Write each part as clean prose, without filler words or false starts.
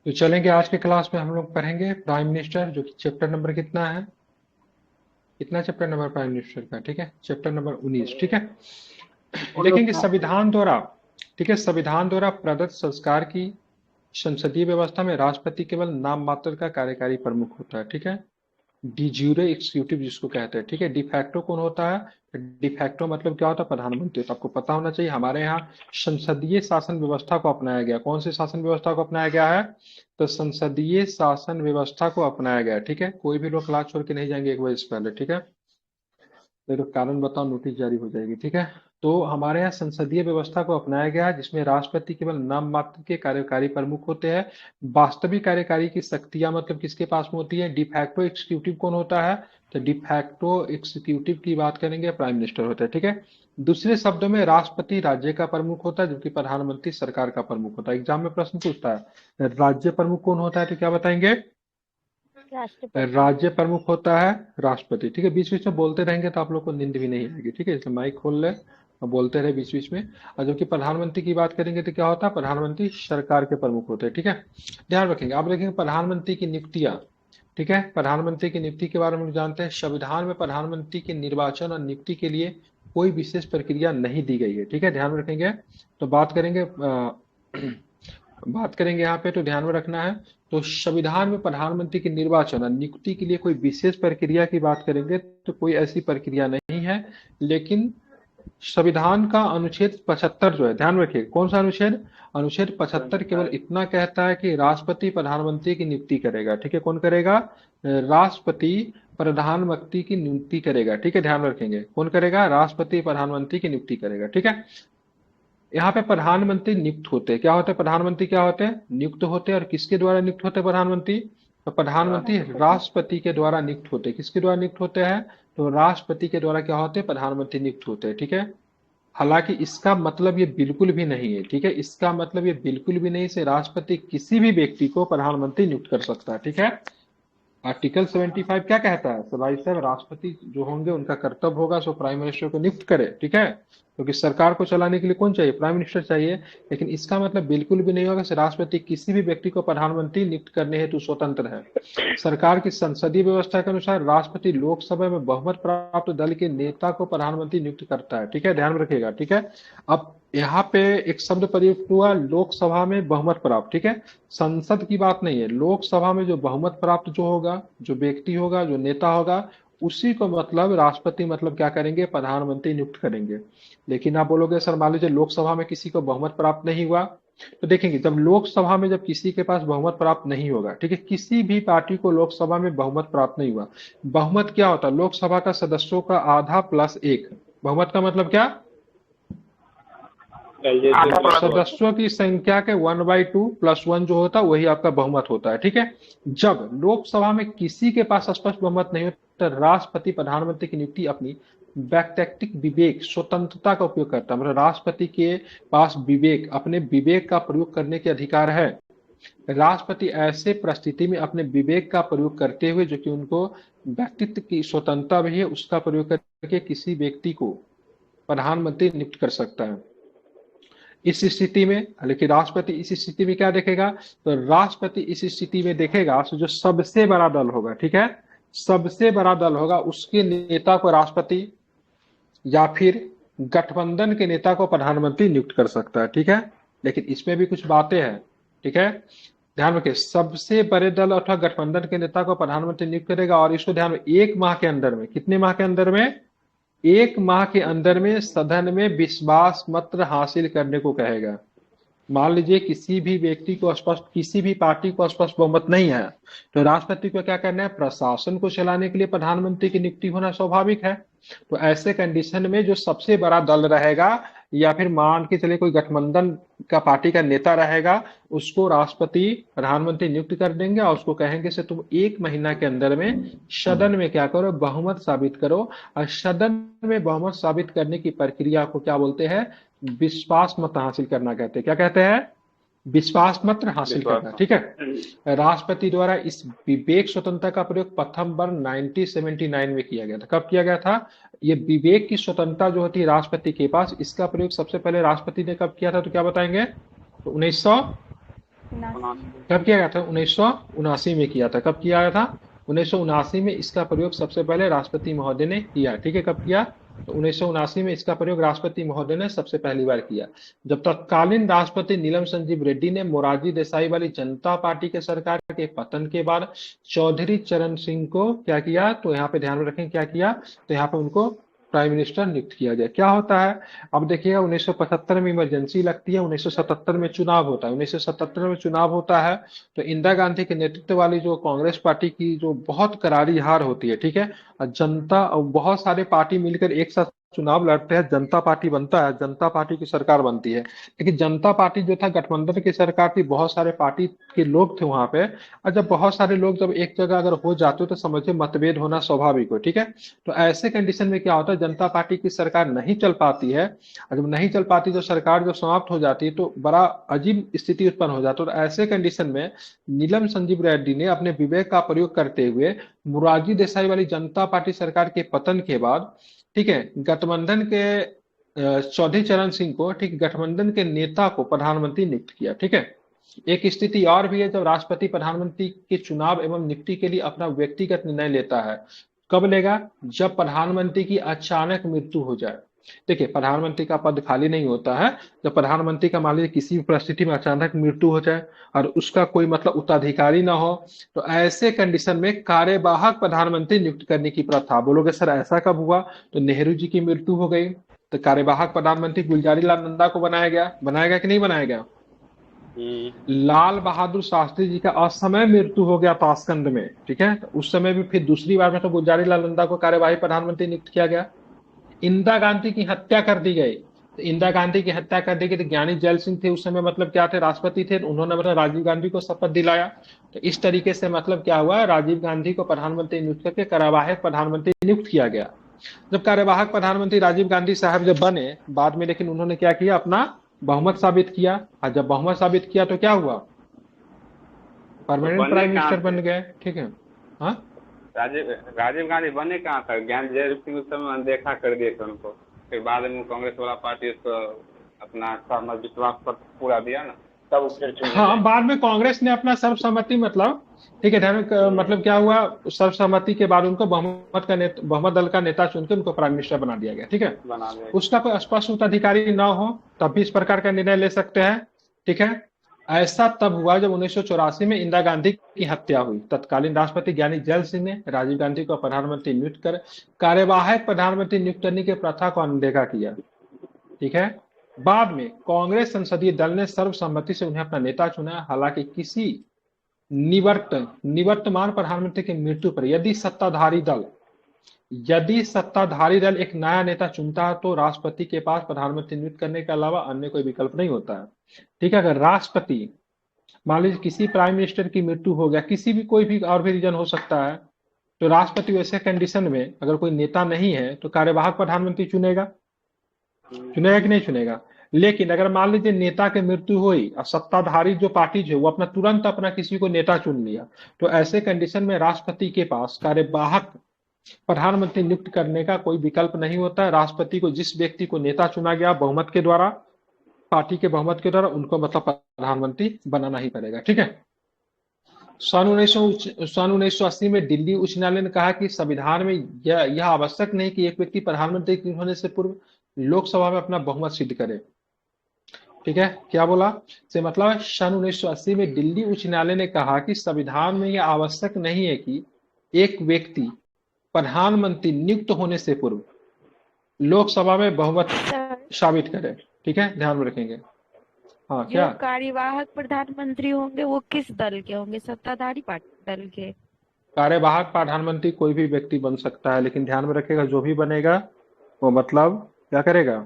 तो चलेंगे, आज के क्लास में हम लोग पढ़ेंगे प्राइम मिनिस्टर, जो कि चैप्टर नंबर कितना है, कितना चैप्टर नंबर प्राइम मिनिस्टर का, ठीक है, चैप्टर नंबर 19, ठीक है। देखेंगे संविधान द्वारा, ठीक है, संविधान द्वारा प्रदत्त संस्कार की संसदीय व्यवस्था में राष्ट्रपति केवल नाम मात्र का कार्यकारी प्रमुख होता है, ठीक है। डिज्यूरे एग्जीक्यूटिव जिसको कहते हैं, ठीक है। डिफैक्टो कौन होता है? डिफैक्टो मतलब क्या होता है? प्रधानमंत्री। तो आपको पता होना चाहिए हमारे यहाँ संसदीय शासन व्यवस्था को अपनाया गया। कौन सी शासन व्यवस्था को अपनाया गया है? तो संसदीय शासन व्यवस्था को अपनाया गया है, ठीक है। कोई भी लोग क्लास छोड़ के नहीं जाएंगे एक बजे से पहले, ठीक है। देखो कारण बताओ, नोटिस जारी हो जाएगी, ठीक है। तो हमारे यहाँ संसदीय व्यवस्था को अपनाया गया है, जिसमें राष्ट्रपति केवल नाम मात्र के कार्यकारी प्रमुख होते हैं। वास्तविक कार्यकारी की शक्तियां मतलब किसके पास में होती है? डिफैक्टो एग्जीक्यूटिव कौन होता है? तो डिफैक्टो एग्जीक्यूटिव की बात करेंगे, प्राइम मिनिस्टर होता है, ठीक है। दूसरे शब्दों में राष्ट्रपति राज्य का प्रमुख होता है, जबकि प्रधानमंत्री सरकार का प्रमुख होता है। एग्जाम में प्रश्न पूछता है राज्य प्रमुख कौन होता है, तो क्या बताएंगे? राष्ट्रपति। राज्य प्रमुख होता है राष्ट्रपति, ठीक है। बीच बीच में बोलते रहेंगे तो आप लोग को नींद भी नहीं आएगी, ठीक है, इसलिए माइक खोल ले और बोलते रहे बीच बीच में। और जबकि प्रधानमंत्री की बात करेंगे तो क्या होता है? प्रधानमंत्री सरकार के प्रमुख होते हैं, ठीक है। ध्यान रखेंगे, आप देखेंगे प्रधानमंत्री की नियुक्तियां, ठीक है। प्रधानमंत्री की नियुक्ति के बारे में हम जानते हैं, संविधान में प्रधानमंत्री के निर्वाचन और नियुक्ति के लिए कोई विशेष प्रक्रिया नहीं दी गई है, ठीक है, ध्यान में रखेंगे। तो बात करेंगे यहाँ पे, तो ध्यान में रखना है। तो संविधान में प्रधानमंत्री के निर्वाचन और नियुक्ति के लिए कोई विशेष प्रक्रिया की बात करेंगे तो कोई ऐसी प्रक्रिया नहीं है। लेकिन संविधान का अनुच्छेद 75 जो है, ध्यान रखिए, कौन सा अनुच्छेद? अनुच्छेद 75 केवल इतना कहता है कि राष्ट्रपति प्रधानमंत्री की नियुक्ति करेगा, ठीक है। कौन करेगा? राष्ट्रपति प्रधानमंत्री की नियुक्ति करेगा, ठीक है, ध्यान रखेंगे। कौन करेगा? राष्ट्रपति प्रधानमंत्री की नियुक्ति करेगा, ठीक है। यहाँ पे प्रधानमंत्री नियुक्त होते हैं, क्या होते हैं? प्रधानमंत्री क्या होते हैं? नियुक्त होते हैं। और किसके द्वारा नियुक्त होते हैं प्रधानमंत्री? तो प्रधानमंत्री राष्ट्रपति। राष्ट्रपति के द्वारा नियुक्त होते हैं। किसके द्वारा नियुक्त होते हैं? तो राष्ट्रपति के द्वारा क्या होते हैं? प्रधानमंत्री नियुक्त होते हैं, ठीक है। हालांकि इसका मतलब ये बिल्कुल भी नहीं है, ठीक है, इसका मतलब ये बिल्कुल भी नहीं से राष्ट्रपति किसी भी व्यक्ति को प्रधानमंत्री नियुक्त कर सकता है, ठीक है। आर्टिकल 75 क्या कहता है? तो भाई साहब, राष्ट्रपति जो होंगे उनका कर्तव्य होगा सो प्राइम मिनिस्टर को नियुक्त करे, ठीक है। क्योंकि सरकार को चलाने के लिए कौन चाहिए? प्राइम मिनिस्टर चाहिए। लेकिन इसका मतलब बिल्कुल भी नहीं होगा कि राष्ट्रपति किसी भी व्यक्ति को प्रधानमंत्री नियुक्त करने हेतु स्वतंत्र है। सरकार की संसदीय व्यवस्था के अनुसार राष्ट्रपति लोकसभा में बहुमत प्राप्त दल के नेता को प्रधानमंत्री नियुक्त करता है, ठीक है, ध्यान में रखिएगा, ठीक है। अब यहाँ पे एक शब्द प्रयुक्त हुआ, लोकसभा में बहुमत प्राप्त, ठीक है। संसद की बात नहीं है, लोकसभा में जो बहुमत प्राप्त जो होगा, जो व्यक्ति होगा, जो नेता होगा, उसी को मतलब राष्ट्रपति मतलब क्या करेंगे? प्रधानमंत्री नियुक्त करेंगे। लेकिन आप बोलोगे सर मान लीजिए लोकसभा में किसी को बहुमत प्राप्त नहीं हुआ, तो देखेंगे जब लोकसभा में जब किसी के पास बहुमत प्राप्त नहीं होगा, ठीक है, किसी भी पार्टी को लोकसभा में बहुमत प्राप्त नहीं हुआ। बहुमत क्या होता है? लोकसभा का सदस्यों का आधा प्लस एक। बहुमत का मतलब क्या? आधा प्लस वन। सदस्यों की संख्या के 1/2 प्लस 1 जो होता है वही आपका बहुमत होता है, ठीक है। जब लोकसभा में किसी के पास स्पष्ट बहुमत नहीं होता, राष्ट्रपति प्रधानमंत्री की नियुक्ति अपनी वैकल्पिक विवेक स्वतंत्रता का उपयोग करता है। मतलब राष्ट्रपति के पास विवेक, अपने विवेक का प्रयोग करने के अधिकार है। राष्ट्रपति ऐसे परिस्थिति में अपने विवेक का प्रयोग करते हुए, जो कि उनको व्यक्तित्व की स्वतंत्रता भी है, उसका प्रयोग करके किसी व्यक्ति को प्रधानमंत्री नियुक्त कर सकता है। इस स्थिति में, लेकिन राष्ट्रपति इस स्थिति में क्या देखेगा? तो राष्ट्रपति इस स्थिति में देखेगा जो सबसे बड़ा दल होगा, ठीक है, सबसे बड़ा दल होगा उसके नेता को राष्ट्रपति या फिर गठबंधन के नेता को प्रधानमंत्री नियुक्त कर सकता है, ठीक है। लेकिन इसमें भी कुछ बातें हैं, ठीक है, ध्यान रखिए। सबसे बड़े दल अथवा गठबंधन के नेता को प्रधानमंत्री नियुक्त करेगा, और इसको ध्यान में, 1 माह के अंदर में, कितने माह के अंदर में? 1 माह के अंदर में सदन में विश्वास मत हासिल करने को कहेगा। मान लीजिए किसी भी व्यक्ति को स्पष्ट, किसी भी पार्टी को स्पष्ट बहुमत नहीं है, तो राष्ट्रपति को क्या करना है? प्रशासन को चलाने के लिए प्रधानमंत्री की नियुक्ति होना स्वाभाविक है। तो ऐसे कंडीशन में जो सबसे बड़ा दल रहेगा, या फिर मान के चले कोई गठबंधन का पार्टी का नेता रहेगा, उसको राष्ट्रपति प्रधानमंत्री नियुक्त कर देंगे और उसको कहेंगे से तुम 1 महीना के अंदर में सदन में क्या करो? बहुमत साबित करो। और सदन में बहुमत साबित करने की प्रक्रिया को क्या बोलते हैं? विश्वास मत हासिल करना कहते हैं। क्या कहते हैं? विश्वास मत हासिल करना, ठीक है। राष्ट्रपति द्वारा इस विवेक स्वतंत्रता का प्रयोग प्रथम बार 1979 में किया गया था। कब किया गया था? ये विवेक की स्वतंत्रता जो होती है राष्ट्रपति के पास, इसका प्रयोग सबसे पहले राष्ट्रपति ने कब किया था? तो क्या बताएंगे? तो कब किया गया था? 1979 में किया था। कब किया गया था? 1979 में इसका प्रयोग सबसे पहले राष्ट्रपति महोदय ने किया। ठीक है, कब किया? तो 1979 में इसका प्रयोग राष्ट्रपति महोदय ने सबसे पहली बार किया, जब तत्कालीन राष्ट्रपति नीलम संजीव रेड्डी ने मोरारजी देसाई वाली जनता पार्टी के सरकार के पतन के बाद चौधरी चरण सिंह को क्या किया, तो यहाँ पे ध्यान में रखें क्या किया, तो यहाँ पे उनको प्राइम मिनिस्टर नियुक्त किया गया। क्या होता है, अब देखिएगा 1975 में इमरजेंसी लगती है, 1977 में चुनाव होता है। 1977 में चुनाव होता है तो इंदिरा गांधी के नेतृत्व वाली जो कांग्रेस पार्टी की जो बहुत करारी हार होती है, ठीक है, और जनता और बहुत सारे पार्टी मिलकर एक साथ चुनाव लड़ते हैं, जनता पार्टी बनता है, जनता पार्टी की सरकार बनती है। लेकिन जनता पार्टी जो था गठबंधन की सरकार थी, बहुत सारे पार्टी के लोग थे वहां पे, और जब बहुत सारे लोग जब एक जगह अगर हो जाते हो तो समझिए मतभेद होना स्वाभाविक हो। ठीक है, तो ऐसे कंडीशन में क्या होता है, जनता पार्टी की सरकार नहीं चल पाती है, और जब नहीं चल पाती तो सरकार जब समाप्त हो जाती है तो बड़ा अजीब स्थिति उत्पन्न हो जाती है। तो ऐसे कंडीशन में नीलम संजीव रेड्डी ने अपने विवेक का प्रयोग करते हुए मोरारजी देसाई वाली जनता पार्टी सरकार के पतन के बाद, ठीक है, गठबंधन के चौधरी चरण सिंह को, ठीक, गठबंधन के नेता को प्रधानमंत्री नियुक्त किया। ठीक है, एक स्थिति और भी है, जब राष्ट्रपति प्रधानमंत्री के चुनाव एवं नियुक्ति के लिए अपना व्यक्तिगत निर्णय लेता है। कब लेगा? जब प्रधानमंत्री की अचानक मृत्यु हो जाए। देखिए, प्रधानमंत्री का पद खाली नहीं होता है, जब प्रधानमंत्री का मान लीजिए किसी भी परिस्थिति में अचानक मृत्यु हो जाए और उसका कोई मतलब उत्तराधिकारी ना हो, तो ऐसे कंडीशन में कार्यवाहक प्रधानमंत्री नियुक्त करने की प्रथा। बोलोगे सर ऐसा कब हुआ? तो नेहरू जी की मृत्यु हो गई तो कार्यवाहक प्रधानमंत्री गुलजारी लाल नंदा को बनाया गया कि नहीं बनाया गया? लाल बहादुर शास्त्री जी का असमय मृत्यु हो गया ताशकंद में। ठीक है, तो उस समय भी फिर दूसरी बार में तो गुलजारी लाल नंदा को कार्यवाही प्रधानमंत्री नियुक्त किया गया। इंदिरा गांधी की हत्या कर दी गई, तो इंदिरा गांधी की हत्या कर दी गई तो ज्ञानी जैल सिंह थे उस समय, मतलब क्या थे, राष्ट्रपति थे, उन्होंने मतलब राजीव गांधी को शपथ दिलाया। तो इस तरीके से मतलब क्या हुआ, राजीव गांधी को प्रधानमंत्री नियुक्त करके कार्यवाहक प्रधानमंत्री नियुक्त किया गया। जब कार्यवाहक प्रधानमंत्री राजीव गांधी साहब जब बने बाद में, लेकिन उन्होंने क्या किया, अपना बहुमत साबित किया, और जब बहुमत साबित किया तो क्या हुआ, परमानेंट प्राइम मिनिस्टर बन गए। ठीक है, हाँ, राजीव गांधी बने कहाँ था? ज्ञान जैल सिंह उस समय अनदेखा कर दिए थे उनको, फिर बाद में कांग्रेस वाला पार्टी उसको अपना सहमत विश्वास पत्र पूरा दिया ना, तब फिर हाँ, बाद में कांग्रेस ने अपना सर्वसम्मति मतलब, ठीक है, ध्यान मतलब क्या हुआ, सर्वसम्मति के बाद उनको बहुमत दल का नेता चुन के उनको प्राइम मिनिस्टर बना दिया गया। ठीक है, बना दिया। उसका कोई स्पष्ट उत्तराधिकारी ना हो तब भी इस प्रकार का निर्णय ले सकते हैं। ठीक है, ऐसा तब हुआ जब 1984 में इंदिरा गांधी की हत्या हुई। तत्कालीन राष्ट्रपति ज्ञानी जैल सिंह ने राजीव गांधी को प्रधानमंत्री नियुक्त कर कार्यवाहक प्रधानमंत्री नियुक्त करने की प्रथा को अनदेखा किया। ठीक है, बाद में कांग्रेस संसदीय दल ने सर्वसम्मति से उन्हें अपना नेता चुना। हालांकि किसी निवर्तमान प्रधानमंत्री की मृत्यु पर यदि सत्ताधारी दल एक नया नेता चुनता है तो राष्ट्रपति के पास प्रधानमंत्री नियुक्त करने के अलावा अन्य कोई विकल्प नहीं होता है। ठीक है, अगर राष्ट्रपति मान लीजिए किसी प्राइम मिनिस्टर की मृत्यु हो गया, किसी भी कोई भी और भी रीजन हो सकता है, तो राष्ट्रपति वैसे कंडीशन में अगर कोई नेता नहीं है तो कार्यवाहक प्रधानमंत्री चुनेगा कि नहीं चुनेगा। लेकिन अगर मान लीजिए नेता की मृत्यु हुई और सत्ताधारी जो पार्टी है वो तुरंत अपना किसी को नेता चुन लिया, तो ऐसे कंडीशन में राष्ट्रपति के पास कार्यवाहक प्रधानमंत्री नियुक्त करने का कोई विकल्प नहीं होता है। राष्ट्रपति को जिस व्यक्ति को नेता चुना गया बहुमत के द्वारा, पार्टी के बहुमत के द्वारा, उनको मतलब प्रधानमंत्री बनाना ही पड़ेगा। ठीक है, सन 1980 में दिल्ली उच्च न्यायालय ने कहा कि संविधान में यह आवश्यक नहीं कि एक व्यक्ति प्रधानमंत्री होने से पूर्व लोकसभा में अपना बहुमत सिद्ध करे। ठीक है, क्या बोला से मतलब सन 1980 में दिल्ली उच्च न्यायालय ने कहा कि संविधान में यह आवश्यक नहीं है कि एक व्यक्ति प्रधानमंत्री नियुक्त होने से पूर्व लोकसभा में बहुमत साबित करे। ठीक है, ध्यान में रखेंगे। हाँ, क्या कार्यवाहक प्रधानमंत्री होंगे वो किस दल के होंगे? सत्ताधारी पार्टी दल के? कार्यवाहक प्रधानमंत्री कोई भी व्यक्ति बन सकता है, लेकिन ध्यान में रखेगा जो भी बनेगा वो मतलब क्या करेगा,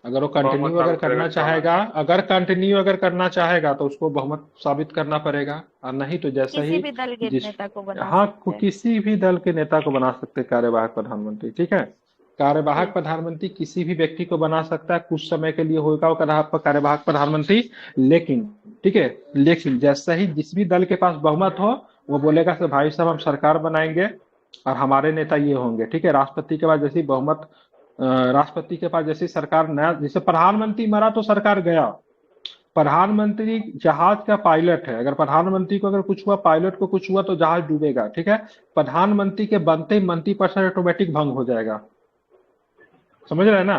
अगर वो कंटिन्यू अगर करना चाहेगा तो उसको बहुमत साबित करना पड़ेगा, और नहीं तो जैसा ही किसी भी दल के नेता को बना हाँ, सकते हैं। किसी भी दल के नेता को बना सकते कार्यवाहक प्रधानमंत्री। ठीक है, कार्यवाहक प्रधानमंत्री किसी भी व्यक्ति को बना सकता है, कुछ समय के लिए होगा वो कार्यवाहक प्रधानमंत्री, लेकिन ठीक है, लेकिन जैसा ही जिस भी दल के पास बहुमत हो वो बोलेगा कि भाई साहब हम सरकार बनाएंगे और हमारे नेता ये होंगे। ठीक है, राष्ट्रपति के पास जैसी बहुमत, राष्ट्रपति के पास जैसी सरकार नया, जैसे प्रधानमंत्री मरा तो सरकार गया, प्रधानमंत्री जहाज का पायलट है, अगर प्रधानमंत्री को अगर कुछ हुआ, पायलट को कुछ हुआ तो जहाज डूबेगा, ठीक है। प्रधानमंत्री के बनते ही मंत्रिपरिषद ऑटोमेटिक भंग हो जाएगा, समझ रहे हैं ना।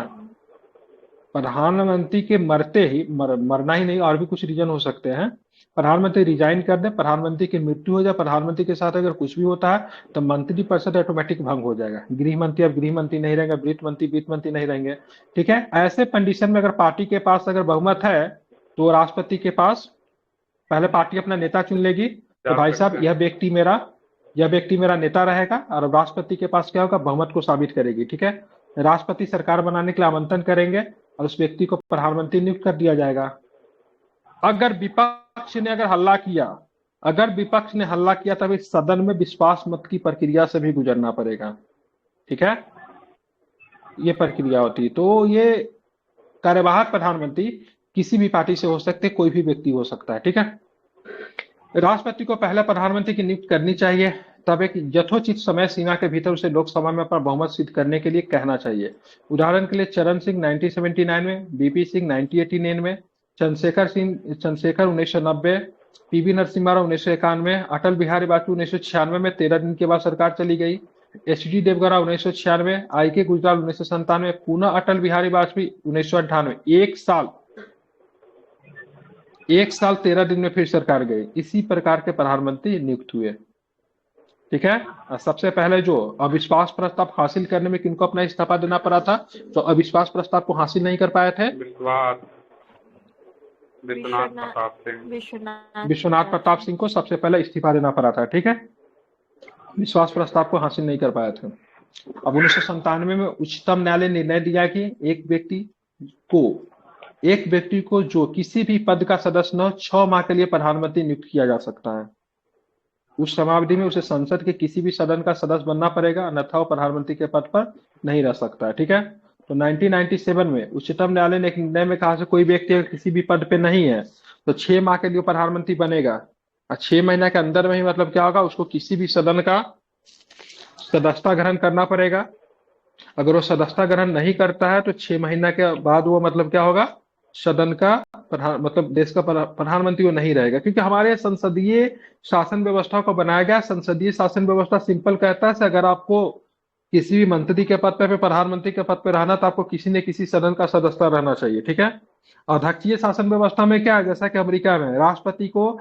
प्रधानमंत्री के मरते ही मरना ही नहीं, और भी कुछ रीजन हो सकते हैं। प्रधानमंत्री रिजाइन कर दे, प्रधानमंत्री की मृत्यु हो जाए, प्रधानमंत्री के साथ अगर कुछ भी होता है तो मंत्रिपरिषद ऑटोमेटिक भंग हो जाएगा। गृह मंत्री अब गृह मंत्री नहीं रहेंगे, वित्त मंत्री नहीं रहेंगे, ठीक है। ऐसे कंडीशन में अगर पार्टी के पास अगर बहुमत है तो राष्ट्रपति के पास पहले पार्टी अपना नेता चुन लेगी, तो भाई साहब यह व्यक्ति मेरा नेता रहेगा, और राष्ट्रपति के पास क्या होगा, बहुमत को साबित करेगी, ठीक है। राष्ट्रपति सरकार बनाने के लिए आमंत्रण करेंगे और उस व्यक्ति को प्रधानमंत्री नियुक्त कर दिया जाएगा। अगर विपक्ष ने हल्ला किया तब इस सदन में विश्वास मत की प्रक्रिया से भी गुजरना पड़ेगा, ठीक है। ये प्रक्रिया होती है। तो ये कार्यवाहक प्रधानमंत्री किसी भी पार्टी से हो सकते, कोई भी व्यक्ति हो सकता है, ठीक है। राष्ट्रपति को पहले प्रधानमंत्री की नियुक्ति करनी चाहिए, तब एक यथोचित समय सीमा के भीतर उसे लोकसभा में अपना बहुमत सिद्ध करने के लिए कहना चाहिए। उदाहरण के लिए चरण सिंह 1979 में, बीपी सिंह 1989 में, चंद्रशेखर 1990, पीवी नरसिम्हा राव 1991, अटल बिहारी वाजपेयी 1996 में 13 दिन के बाद सरकार चली गई, एच.डी. देवगौड़ा 1996, आई.के. गुजराल 1997, पुनः अटल बिहारी वाजपेयी 1998। एक साल 13 दिन में फिर सरकार गई। इसी प्रकार के प्रधानमंत्री नियुक्त हुए, ठीक है। सबसे पहले जो अविश्वास प्रस्ताव हासिल करने में किनको अपना इस्तीफा देना पड़ा था, तो अविश्वास प्रस्ताव को हासिल नहीं कर पाए थे विश्वनाथ प्रताप सिंह को सबसे पहले इस्तीफा देना पड़ा था, ठीक है। विश्वास प्रस्ताव को हासिल नहीं कर पाए थे। अब 1997 में उच्चतम न्यायालय ने निर्णय दिया कि एक व्यक्ति को जो किसी भी पद का सदस्य न 6 माह के लिए प्रधानमंत्री नियुक्त किया जा सकता है। उस समावधि में उसे संसद के किसी भी सदन का सदस्य बनना पड़ेगा, अन्यथा वो प्रधानमंत्री के पद पर नहीं रह सकता है, ठीक है। तो 1997 में उच्चतम न्यायालय ने एक निर्णय में कहा कि कोई व्यक्ति अगर किसी भी पद पे नहीं है तो 6 माह के लिए प्रधानमंत्री बनेगा, और 6 महीने के अंदर में ही मतलब क्या होगा, उसको किसी भी सदन का सदस्यता ग्रहण करना पड़ेगा। अगर वो सदस्यता ग्रहण नहीं करता है तो 6 महीने के बाद वो मतलब क्या होगा, सदन का मतलब देश का प्रधानमंत्री वो नहीं रहेगा। क्योंकि हमारे संसदीय शासन व्यवस्था को बनाया गया, संसदीय शासन व्यवस्था सिंपल कहता है कि अगर आपको किसी भी मंत्री के पद पे प्रधानमंत्री के पद पे रहना तो आपको किसी न किसी सदन का सदस्य रहना चाहिए, ठीक है। अध्यक्षीय शासन व्यवस्था में क्या है, जैसा कि अमेरिका में राष्ट्रपति को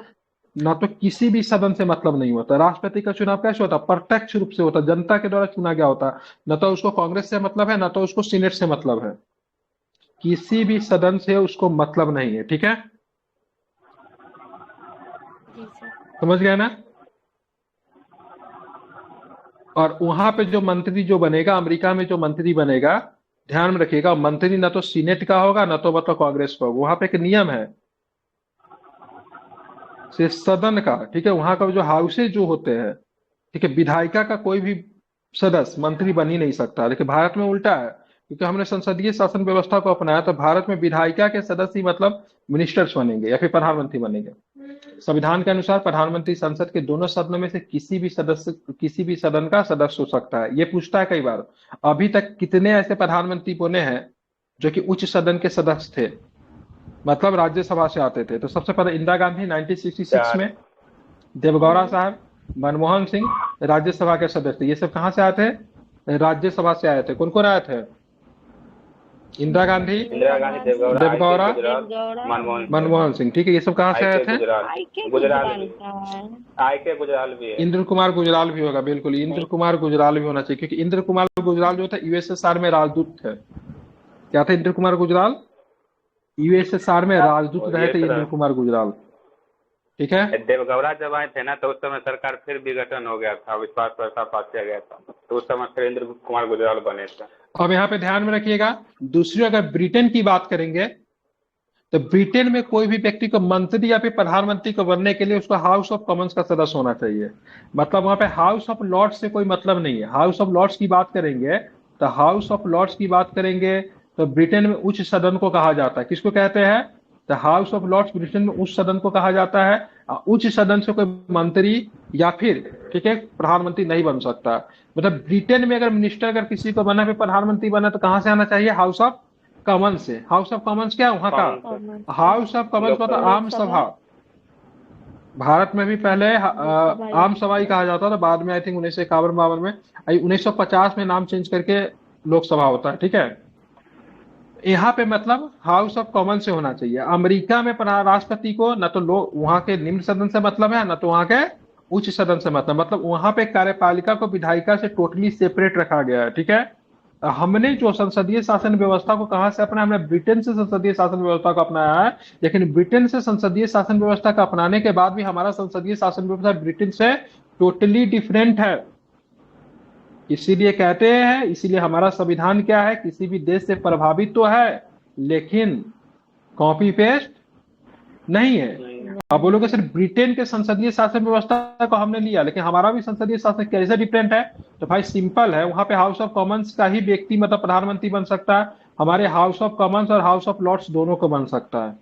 ना तो किसी भी सदन से मतलब नहीं होता। राष्ट्रपति का चुनाव कैसे होता, प्रत्यक्ष रूप से होता, जनता के द्वारा चुना गया होता। न तो उसको कांग्रेस से मतलब है, न तो उसको सीनेट से मतलब है, किसी भी सदन से उसको मतलब नहीं है, ठीक है। समझ गए ना। और वहां पे जो मंत्री जो बनेगा, अमेरिका में जो मंत्री बनेगा, ध्यान में रखिएगा, मंत्री न तो सीनेट का होगा न तो मतलब कांग्रेस का होगा। वहां पे एक नियम है से सदन का, ठीक है। वहां का जो हाउसेज जो होते हैं, ठीक है, विधायिका का कोई भी सदस्य मंत्री बन ही नहीं सकता। लेकिन भारत में उल्टा है, क्योंकि हमने संसदीय शासन व्यवस्था को अपनाया, तो भारत में विधायिका के सदस्य ही मतलब मिनिस्टर्स बनेंगे या फिर प्रधानमंत्री बनेंगे। संविधान के अनुसार प्रधानमंत्री संसद के दोनों सदनों में से किसी भी सदन का सदस्य हो सकता है। ये पूछता है कई बार, अभी तक कितने ऐसे प्रधानमंत्री बने हैं जो कि उच्च सदन के सदस्य थे, मतलब राज्यसभा से आते थे। तो सबसे पहले इंदिरा गांधी 1966 में, देवगौड़ा साहब, मनमोहन सिंह राज्यसभा के सदस्य थे। ये सब कहाँ से आए थे, राज्यसभा से आए थे। कौन कौन आए थे, इंदिरा गांधी, देवगौड़ा, मनमोहन सिंह, ठीक है। ये सब कहाँ से आए थे, गुजराल भी है, इंद्र कुमार गुजराल भी होगा, बिल्कुल इंद्र कुमार गुजराल भी होना चाहिए, क्योंकि इंद्र कुमार गुजराल जो था यूएसएसआर में राजदूत थे। क्या थे इंद्र कुमार गुजराल, यूएसएसआर में राजदूत रहे थे इंद्र कुमार गुजराल, ठीक है। देवगौड़ा जब आए थे ना तो उस समय सरकार फिर विघटन हो गया था, विश्वास प्रस्ताव पास किया गया था, तो उस समय फिर इंद्र कुमार गुजराल बने थे। अब यहाँ पे ध्यान में रखिएगा, दूसरी अगर ब्रिटेन की बात करेंगे तो ब्रिटेन में कोई भी व्यक्ति को मंत्री या फिर प्रधानमंत्री को बनने के लिए उसको हाउस ऑफ कॉमन्स का सदस्य होना चाहिए। मतलब वहां पे हाउस ऑफ लॉर्ड्स से कोई मतलब नहीं है। हाउस ऑफ लॉर्ड्स की बात करेंगे तो ब्रिटेन में उच्च सदन को कहा जाता है। किसको कहते हैं, the house of lords Britain में उच्च सदन को कहा जाता है। उच्च सदन से कोई मंत्री या फिर, ठीक है, प्रधानमंत्री नहीं बन सकता। मतलब ब्रिटेन में अगर मिनिस्टर अगर किसी को बना फिर प्रधानमंत्री बना तो कहां से आना चाहिए, हाउस ऑफ कॉमन से। हाउस ऑफ कॉमन्स क्या है वहां का? Common common house of Commons मतलब लोकसभा आम सभा। लोकसभा भारत में भी पहले लोकसभा आम सभा ही लोकसभा कहा जाता था, बाद में आई थिंक 1951-52 में, 1950 में नाम चेंज करके लोकसभा होता है, ठीक है। यहाँ पे मतलब हाउस ऑफ कॉमन से होना चाहिए। अमेरिका में राष्ट्रपति को न तो लोग वहां के निम्न सदन से मतलब है, न तो वहां के उच्च सदन से मतलब वहां पे कार्यपालिका को विधायिका से टोटली सेपरेट रखा गया है, ठीक है। हमने जो संसदीय शासन व्यवस्था को कहाँ से अपना, हमने ब्रिटेन से संसदीय शासन व्यवस्था को अपनाया है। लेकिन ब्रिटेन से संसदीय शासन व्यवस्था का अपनाने के बाद भी हमारा संसदीय शासन व्यवस्था ब्रिटेन से टोटली डिफरेंट है। इसीलिए कहते हैं, इसीलिए हमारा संविधान क्या है, किसी भी देश से प्रभावित तो है लेकिन कॉपी पेस्ट नहीं है। नहीं। अब बोलोगे सिर्फ ब्रिटेन के संसदीय शासन व्यवस्था को हमने लिया, लेकिन हमारा भी संसदीय शासन कैसे डिफरेंट है? तो भाई सिंपल है, वहां पे हाउस ऑफ कॉमन्स का ही व्यक्ति मतलब प्रधानमंत्री बन सकता है। हमारे हाउस ऑफ कॉमन्स और हाउस ऑफ लॉर्ड्स दोनों को बन सकता है।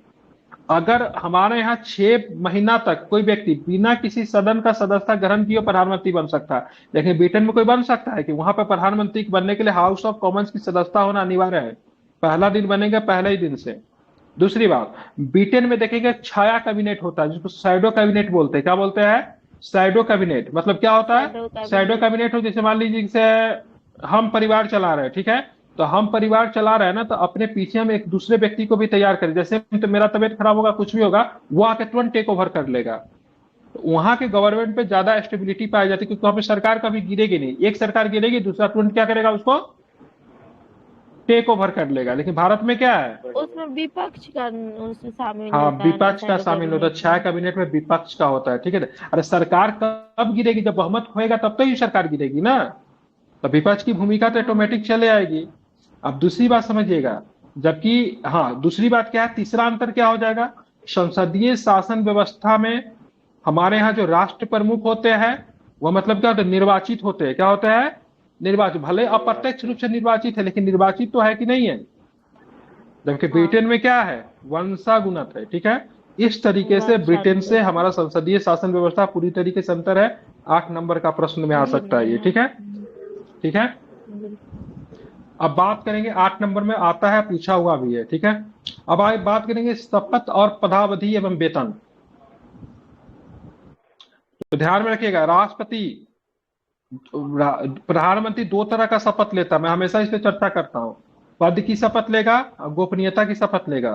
अगर हमारे यहाँ 6 महीना तक कोई व्यक्ति बिना किसी सदन का सदस्यता ग्रहण किए प्रधानमंत्री बन सकता है, लेकिन ब्रिटेन में कोई बन सकता है कि वहां पर प्रधानमंत्री बनने के लिए हाउस ऑफ कॉमन्स की सदस्यता होना अनिवार्य है। पहला दिन बनेगा पहले ही दिन से। दूसरी बात, ब्रिटेन में देखेंगे छाया कैबिनेट होता है, जिसको शैडो कैबिनेट बोलते हैं। क्या बोलते हैं? Shadow cabinet. मतलब क्या होता है? शैडो शैडो कैबिनेट कैबिनेट हो, जैसे मान लीजिए जैसे हम परिवार चला रहे हैं, ठीक है। तो हम परिवार चला रहे हैं ना, तो अपने पीछे हम एक दूसरे व्यक्ति को भी तैयार करें। जैसे तो मेरा तबियत खराब होगा, कुछ भी होगा, वो आके तुरंत टेक ओवर कर लेगा। तो वहां के गवर्नमेंट पे ज्यादा स्टेबिलिटी पाई जाती है, क्योंकि वहां पे सरकार कभी गिरेगी नहीं। एक सरकार गिरेगी, दूसरा तुरंत क्या करेगा, उसको टेक ओवर कर लेगा। लेकिन भारत में क्या है? उसमें विपक्ष का उसमें शामिल हाँ, होता है ना विपक्ष का शैडो शामिल होता है। कैबिनेट छह में। कैबिनेट में विपक्ष का होता है, ठीक है। अरे सरकार कब गिरेगी? जब बहुमत होएगा तब तो ही सरकार गिरेगी ना। तो विपक्ष की भूमिका तो ऑटोमेटिक चले आएगी। अब दूसरी बात समझिएगा, जबकि हाँ दूसरी बात क्या है, तीसरा अंतर क्या हो जाएगा, संसदीय शासन व्यवस्था में हमारे यहाँ जो राष्ट्र प्रमुख होते हैं वह मतलब क्या होते हैं, निर्वाचित होते हैं। क्या होते हैं? निर्वाचित। भले अप्रत्यक्ष रूप से निर्वाचित है, लेकिन निर्वाचित तो है कि नहीं है। जबकि हाँ ब्रिटेन में क्या है, वंशागुणत है, ठीक है। इस तरीके से ब्रिटेन से वंशानुगत हमारा संसदीय शासन व्यवस्था पूरी तरीके से अंतर है। 8 नंबर का प्रश्न में आ भिन्न सकता है ये, है। ठीक है। ठीक है, बिल्कुल। अब बात करेंगे 8 नंबर में आता है, पूछा हुआ भी है, ठीक है। अब आगे बात करेंगे शपथ और पदावधि एवं वेतन। तो ध्यान में रखिएगा, प्रधानमंत्री 2 तरह का शपथ लेता है। मैं हमेशा इस पे चर्चा करता हूं। पद की शपथ लेगा और गोपनीयता की शपथ लेगा।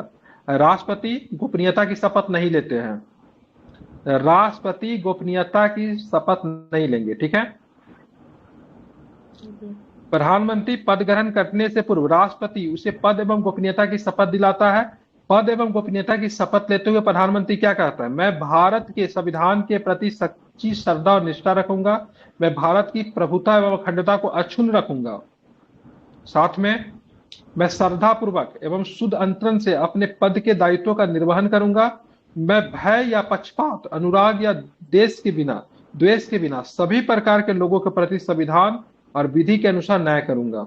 राष्ट्रपति गोपनीयता की शपथ नहीं लेते हैं। राष्ट्रपति गोपनीयता की शपथ नहीं लेंगे, ठीक है। जी। प्रधानमंत्री पद ग्रहण करने से पूर्व राष्ट्रपति उसे पद एवं गोपनीयता की शपथ दिलाता है। पद एवं गोपनीयता की शपथ लेते हुए प्रधानमंत्री क्या कहता है, मैं भारत के संविधान के प्रति सच्ची श्रद्धा और निष्ठा रखूंगा, मैं भारत की प्रभुता एवं अखंडता को अक्षुण्ण रखूंगा, साथ में मैं श्रद्धा पूर्वक एवं शुद्ध अंतरण से अपने पद के दायित्वों का निर्वहन करूंगा, मैं भय या पक्षपात, अनुराग या देश के बिना द्वेष के बिना सभी प्रकार के लोगों के प्रति संविधान और विधि के अनुसार न्याय करूंगा।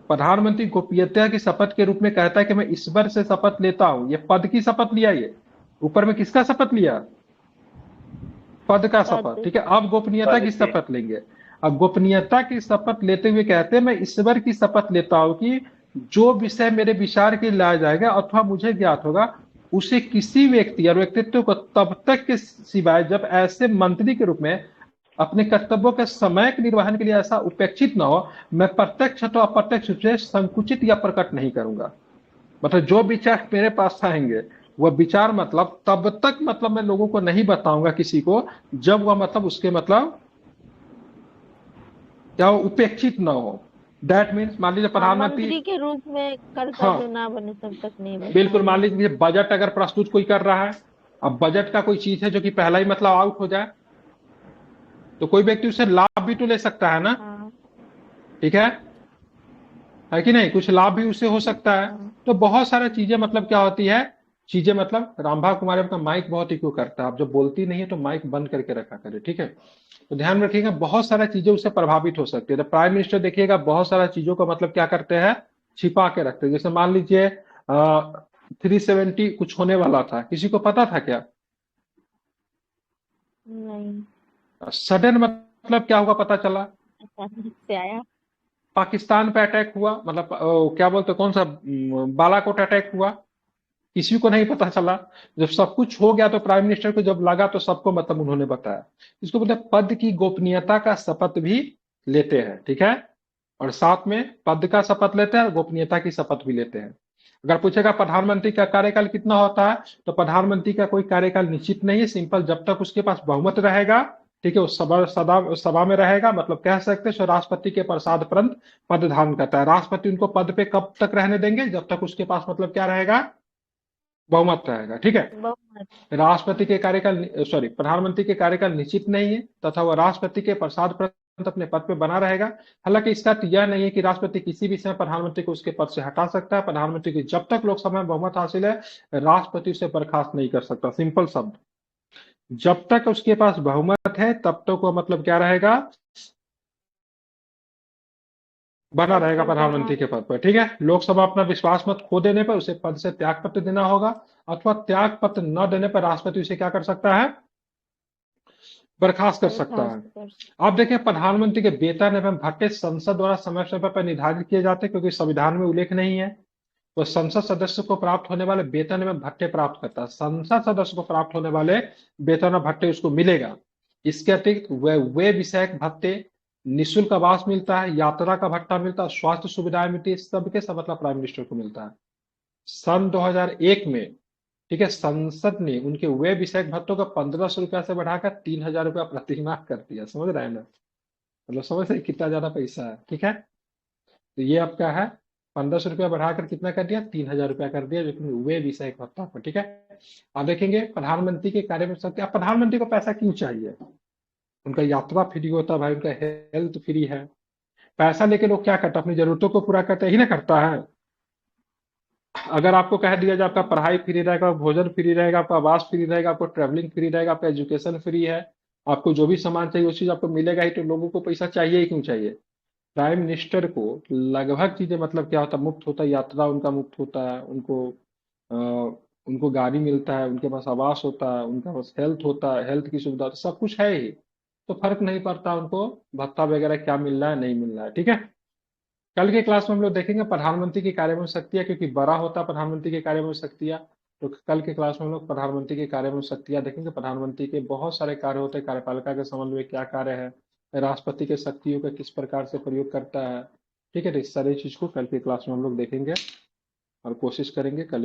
प्रधानमंत्री गोपनीयता की शपथ के रूप में कहता है कि मैं ईश्वर से शपथ लेता हूं। ये पद की शपथ लिया, ये ऊपर में किसका शपथ लिया, पद का शपथ, ठीक है। अब गोपनीयता की शपथ लेंगे। अब गोपनीयता की शपथ लेते हुए कहते हैं मैं ईश्वर की शपथ लेता हूं कि जो विषय मेरे विचार के लिए लाया जाएगा अथवा मुझे ज्ञात होगा, उसे किसी व्यक्ति और व्यक्तित्व को तब तक के सिवाय जब ऐसे मंत्री के रूप में अपने कर्तव्यों के समय के निर्वहन के लिए ऐसा उपेक्षित न हो, मैं प्रत्यक्ष अथवा अप्रत्यक्ष रूप से संकुचित या प्रकट नहीं करूंगा। मतलब जो विचार मेरे पास आएंगे वह विचार मतलब तब तक मतलब मैं लोगों को नहीं बताऊंगा किसी को, जब वह मतलब उसके मतलब क्या वो उपेक्षित न हो। दैट मीन्स मान लीजिए प्रधानमंत्री मंत्री के रूप में कर्तव्य ना बने तब तक नहीं बता। बिल्कुल, मान लीजिए बजट अगर प्रस्तुत कोई कर रहा है, अब बजट का कोई चीज है जो कि पहला ही मतलब आउट हो जाए, तो कोई व्यक्ति उससे लाभ भी तो ले सकता है ना, हाँ ठीक है कि नहीं, कुछ लाभ भी उससे हो सकता है। तो बहुत सारी चीजें मतलब क्या होती है, चीजें मतलब रामभा कुमारी आपका माइक बहुत इको करता है, आप जब बोलती नहीं है तो माइक बंद करके रखा करे, ठीक है। तो ध्यान रखिएगा, बहुत सारी चीजें उससे प्रभावित हो सकती है। तो प्राइम मिनिस्टर देखिएगा बहुत सारा चीजों को मतलब क्या करते हैं, छिपा के रखते हैं। जैसे मान लीजिए 370 कुछ होने वाला था, किसी को पता था क्या? नहीं सडन मतलब क्या होगा पता चला, अचानक से आया। पाकिस्तान पे अटैक हुआ, मतलब क्या बोलते हैं, कौन सा बालाकोट अटैक हुआ, किसी को नहीं पता चला। जब सब कुछ हो गया तो प्राइम मिनिस्टर को जब लगा तो सबको मतलब उन्होंने बताया। इसको बोलते हैं पद की गोपनीयता का शपथ भी लेते हैं, ठीक है। और साथ में पद का शपथ लेते हैं और गोपनीयता की शपथ भी लेते हैं। अगर पूछेगा प्रधानमंत्री का कार्यकाल कितना होता है, तो प्रधानमंत्री का कोई कार्यकाल निश्चित नहीं है, सिंपल जब तक उसके पास बहुमत रहेगा, ठीक है, उस सभा में रहेगा, मतलब कह सकते हैं राष्ट्रपति के प्रसाद परंत पद धारण करता है। राष्ट्रपति उनको पद पे कब तक रहने देंगे, जब तक उसके पास मतलब क्या रहेगा, बहुमत रहेगा, ठीक है। बहुमत। राष्ट्रपति के कार्यकाल, सॉरी, प्रधानमंत्री के कार्यकाल निश्चित नहीं है तथा वह राष्ट्रपति के प्रसाद परंत अपने पद पे बना रहेगा। हालांकि इसका अर्थ यह नहीं है कि राष्ट्रपति किसी भी समय प्रधानमंत्री को उसके पद से हटा सकता है। प्रधानमंत्री की जब तक लोकसभा में बहुमत हासिल है, राष्ट्रपति उसे बर्खास्त नहीं कर सकता। सिंपल शब्द, जब तक उसके पास बहुमत है तब तक वो मतलब क्या रहेगा, बना पद रहेगा पर बना। प्रधानमंत्री के पद पर, ठीक है। लोकसभा अपना विश्वास मत खो देने पर उसे पद से त्याग पत्र देना होगा, अथवा त्याग पत्र न देने पर राष्ट्रपति उसे क्या कर सकता है, बर्खास्त कर सकता है। बर्खास्त कर। आप देखें, प्रधानमंत्री के वेतन एवं भत्ते संसद द्वारा समय समय पर निर्धारित किए जाते हैं, क्योंकि संविधान में उल्लेख नहीं है। वो संसद सदस्य को प्राप्त होने वाले वेतन एवं भत्ते प्राप्त करता है। संसद सदस्य को प्राप्त होने वाले वेतन और भत्ते उसको मिलेगा। इसके अतिरिक्त वे विषयक भत्ते, निःशुल्क आवास मिलता है, यात्रा का भत्ता मिलता है, स्वास्थ्य सुविधाएं मिलती है, सबके सब मतलब प्राइम मिनिस्टर को मिलता है। सन 2001 में, ठीक है, संसद ने उनके वे विषयक भत्तों का 1500 रुपया से बढ़ाकर 3000 रुपया प्रतिमाह कर दिया। समझ रहे हैं ना, मतलब समझ रहे हैं कितना ज्यादा पैसा है, ठीक है। तो ये आपका है, 1500 रुपया बढ़ाकर कितना कर दिया, 3000 रुपया कर दिया, लेकिन वे विषयक भत्ता पर, ठीक है। आप देखेंगे प्रधानमंत्री के कार्य में सकते, अब प्रधानमंत्री को पैसा क्यों चाहिए, उनका यात्रा फ्री होता है भाई, उनका हेल्थ फ्री है। पैसा लेके लोग क्या करता है, अपनी जरूरतों को पूरा करता है ही ना, करता है। अगर आपको कह दिया जाए आपका पढ़ाई फ्री रहेगा, भोजन फ्री रहेगा, आपका आवास फ्री रहेगा, आपको ट्रेवलिंग फ्री रहेगा, आपका एजुकेशन फ्री है, आपको जो भी सामान चाहिए वो चीज आपको मिलेगा ही, तो लोगों को पैसा चाहिए ही क्यों चाहिए। प्राइम मिनिस्टर को लगभग चीजें मतलब क्या होता है, मुफ्त होता है, यात्रा उनका मुफ्त होता है, उनको गाड़ी मिलता है, उनके पास आवास होता है, उनके पास हेल्थ होता है, हेल्थ की सुविधा सब कुछ है ही। तो फर्क नहीं पड़ता उनको भत्ता वगैरह क्या मिल रहा है नहीं मिल रहा है, ठीक है। कल के क्लास में हम लोग देखेंगे प्रधानमंत्री की कार्यक्रम शक्तियां, क्योंकि बड़ा होता है प्रधानमंत्री की कार्यक्रम शक्तियां। तो कल के क्लास में हम लोग प्रधानमंत्री की कार्यक्रम शक्तियां देखेंगे। प्रधानमंत्री के बहुत सारे कार्य होते हैं, कार्यपालिका के संबंध में क्या कार्य है, राष्ट्रपति के शक्तियों का किस प्रकार से प्रयोग करता है, ठीक है। तो इस सारी चीज को कल के क्लास में हम लोग देखेंगे और कोशिश करेंगे कल